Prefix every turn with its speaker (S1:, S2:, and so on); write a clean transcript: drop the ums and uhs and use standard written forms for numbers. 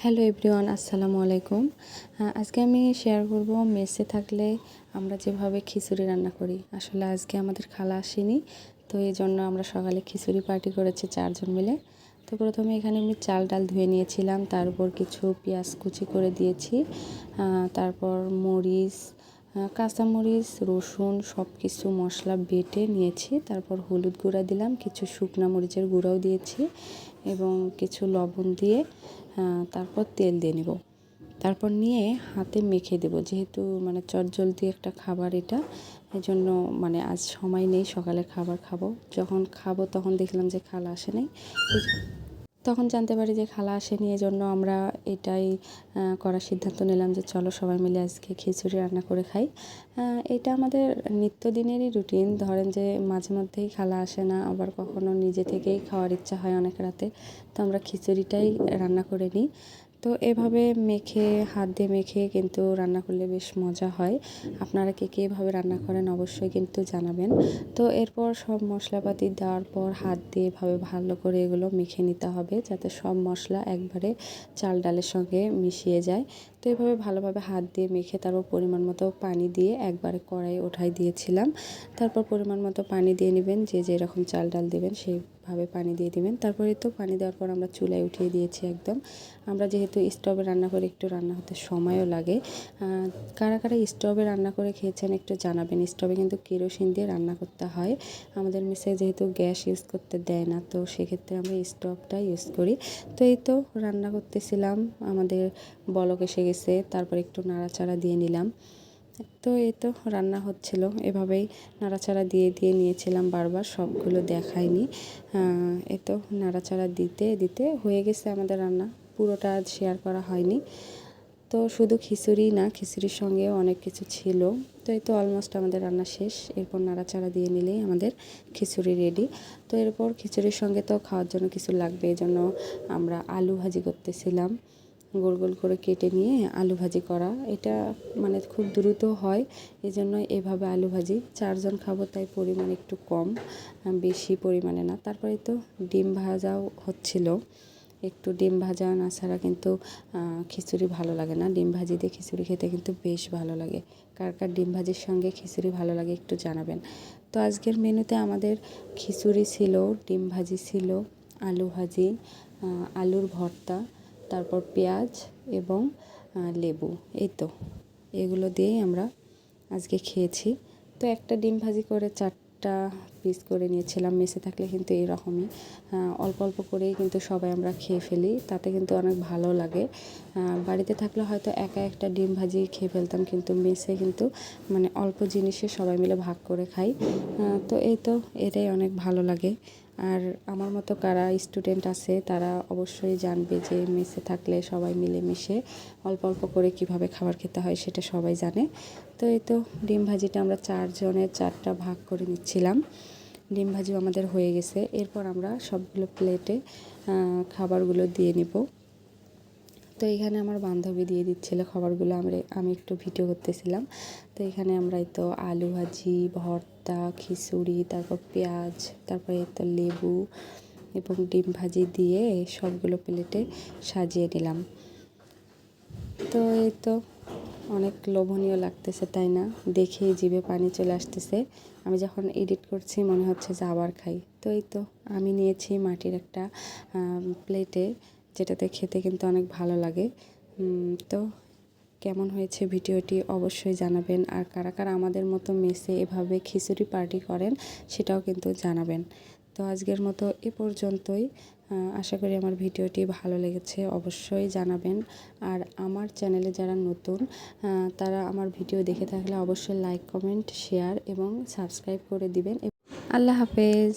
S1: Hello everyone, আসসালামু আলাইকুম। আজকে আমি শেয়ার করব মেসে থাকলে আমরা যেভাবে খিচুড়ি রান্না করি। আসলে আজকে আমাদের খালা আসেনি, তো এই জন্য আমরা সকালে খিচুড়ি পার্টি করেছি 4 জন মিলে। তো প্রথমে এখানে আমি চাল ডাল ধুয়ে নিয়েছিলাম, তারপর কিছু পেঁয়াজ কুচি করে দিয়েছি, তারপর মরিচ, কাঁচামরিচ, রসুন সব কিছু মশলা বেটে নিয়েছি। তারপর হলুদ গুঁড়া দিলাম, কিছু শুকনা মরিচের গুঁড়াও দিয়েছি এবং কিছু লবণ দিয়ে তারপর তেল দিয়ে নেব। তারপর নিয়ে হাতে মেখে দেব, যেহেতু চটজলদি একটা খাবার এটা, এই জন্য আজ সময় নেই, সকালে খাবার খাবো। যখন খাবো তখন দেখলাম যে খালা আসে নাই, তখন জানতে পারি যে খালা আসেনি। এজন্য আমরা এটাই করার সিদ্ধান্ত নিলাম যে চলো সবাই মিলে আজকে খিচুড়ি রান্না করে খাই। এটা আমাদের নিত্যদিনেরই রুটিন। ধরেন যে মাঝে মধ্যেই খালা আসে না, আবার কখনো নিজে থেকেই খাওয়ার ইচ্ছা হয় অনেক রাতে, তো আমরা খিচুড়িটাই রান্না করে নিই। তো এভাবে মেখে, হাত দিয়ে মেখে কিন্তু রান্না করলে বেশ মজা হয়। আপনারা কে কে এভাবে রান্না করেন অবশ্যই কিন্তু জানাবেন। তো এরপর সব মশলাপাতি দেওয়ার পর হাত দিয়ে এভাবে ভালো করে এগুলো মেখে নিতে হবে, যাতে সব মশলা একবারে চাল ডালের সঙ্গে মিশিয়ে যায়। তো এভাবে ভালোভাবে হাত দিয়ে মেখে তারপর পরিমাণ মতো পানি দিয়ে একবারে কড়াই ওঠাই দিয়েছিলাম। তারপর পরিমাণ মতো পানি দিয়ে নেবেন, যে যেরকম চাল ডাল দেবেন সেইভাবে পানি দিয়ে দিবেন। তারপরে তো পানি দেওয়ার পর আমরা চুলায় উঠিয়ে দিয়েছি একদম। আমরা যেহেতু স্টোভে রান্না করে একটু রান্না হতে সময়ও লাগে। কারা কারা স্টোভে রান্না করে খেয়েছেন একটু জানাবেন। স্টোভে কিন্তু কেরোসিন দিয়ে রান্না করতে হয়। আমাদের মেসে যেহেতু গ্যাস ইউজ করতে দেয় না, তো সেক্ষেত্রে আমরা স্টোভটা ইউজ করি। তো এই তো রান্না করতেছিলাম, আমাদের বলক এসে গেছে, তারপর একটু নাড়াচাড়া দিয়ে নিলাম। তো এই তো রান্না হচ্ছিল, এভাবেই নাড়াচাড়া দিয়ে দিয়ে নিয়েছিলাম, বারবার সবগুলো দেখাইনি। এই তো নাড়াচাড়া দিতে দিতে হয়ে গেছে আমাদের রান্না, পুরোটা আজ শেয়ার করা হয়নি। তো শুধু খিচুড়ি না, খিচুড়ির সঙ্গেও অনেক কিছু ছিল। তো এই তো অলমোস্ট আমাদের রান্না শেষ। এরপর নাড়াচাড়া দিয়ে নিলেই আমাদের খিচুড়ি রেডি। তো এরপর খিচুড়ির সঙ্গে তো খাওয়ার জন্য কিছু লাগবে, এই জন্য আমরা আলু ভাজি করতেছিলাম। গোল গোল করে কেটে নিয়ে আলু ভাজি করা, এটা খুব দ্রুত হয়, এই জন্য এভাবে আলু ভাজি। 4 জন খাবো, তাই পরিমাণ একটু কম, বেশি পরিমাণে না। তারপরে তো ডিম ভাজাও হচ্ছিল। একটু ডিম ভাজা না ছাড়া কিন্তু খিচুড়ি ভালো লাগে না। ডিম ভাজি দিয়ে খিচুড়ি খেতে কিন্তু বেশ ভালো লাগে। কার কার ডিম ভাজির সঙ্গে খিচুড়ি ভালো লাগে একটু জানাবেন। তো আজকের মেনুতে আমাদের খিচুড়ি ছিল, ডিম ভাজি ছিল, আলু ভাজি, আলুর ভর্তা, তারপর পেঁয়াজ এবং লেবু। এই তো এগুলো দিয়েই আমরা আজকে খেয়েছি। তো একটা ডিম ভাজি করে 4টা পিস করে নিয়েছিলাম। মেসে থাকলে কিন্তু এরকমই অল্প অল্প করেই কিন্তু সবাই আমরা খেয়ে ফেলি, তাতে কিন্তু অনেক ভালো লাগে। বাড়িতে থাকলে হয়তো একা একটা ডিম ভাজি খেয়ে ফেলতাম, কিন্তু মেসে কিন্তু অল্প জিনিসে সবাই মিলে ভাগ করে খাই। তো এই তো এটাই অনেক ভালো লাগে। আর আমার মতো কারা স্টুডেন্ট আছে তারা অবশ্যই জানবে যে মেসে থাকলে সবাই মিলেমিশে অল্প অল্প করে কিভাবে খাবার খেতে হয় সেটা সবাই জানে। তো এই তো ডিম ভাজিটা আমরা 4 জনের 4টা ভাগ করে নিচ্ছিলাম। ডিম ভাজিও আমাদের হয়ে গেছে। এরপর আমরা সবগুলো প্লেটে খাবারগুলো দিয়ে নিব। তো এখানে আমার বান্ধবী দিয়ে দিচ্ছিল খাবারগুলো, আমি একটু ভিডিও করতেছিলাম। তো এখানে আমরা এই তো আলু ভাজি, ভর্তা, খিচুড়ি, তারপর পেঁয়াজ, তারপরে এই তো লেবু এবং ডিম ভাজি দিয়ে সবগুলো প্লেটে সাজিয়ে নিলাম। তো এই তো অনেক লোভনীয় লাগতেছে, তাই না? দেখেই জিভে পানি চলে আসতেছে। আমি যখন এডিট করছি মনে হচ্ছে যে আবার খাই। তো এই তো আমি নিয়েছি মাটির একটা প্লেটে, যেটাতে খেতে কিন্তু অনেক ভালো লাগে। তো কেমন হয়েছে ভিডিওটি অবশ্যই জানাবেন। আর কারা কারা আমাদের মতো মেসে এভাবে খিচুড়ি পার্টি করেন সেটাও কিন্তু জানাবেন। তো আজকের মতো এ পর্যন্তই। আশা করি আমার ভিডিওটি ভালো লেগেছে, অবশ্যই জানাবেন। আর আমার চ্যানেলে যারা নতুন তারা আমার ভিডিও দেখে থাকলে অবশ্যই লাইক, কমেন্ট, শেয়ার এবং সাবস্ক্রাইব করে দিবেন। আল্লাহ হাফেজ।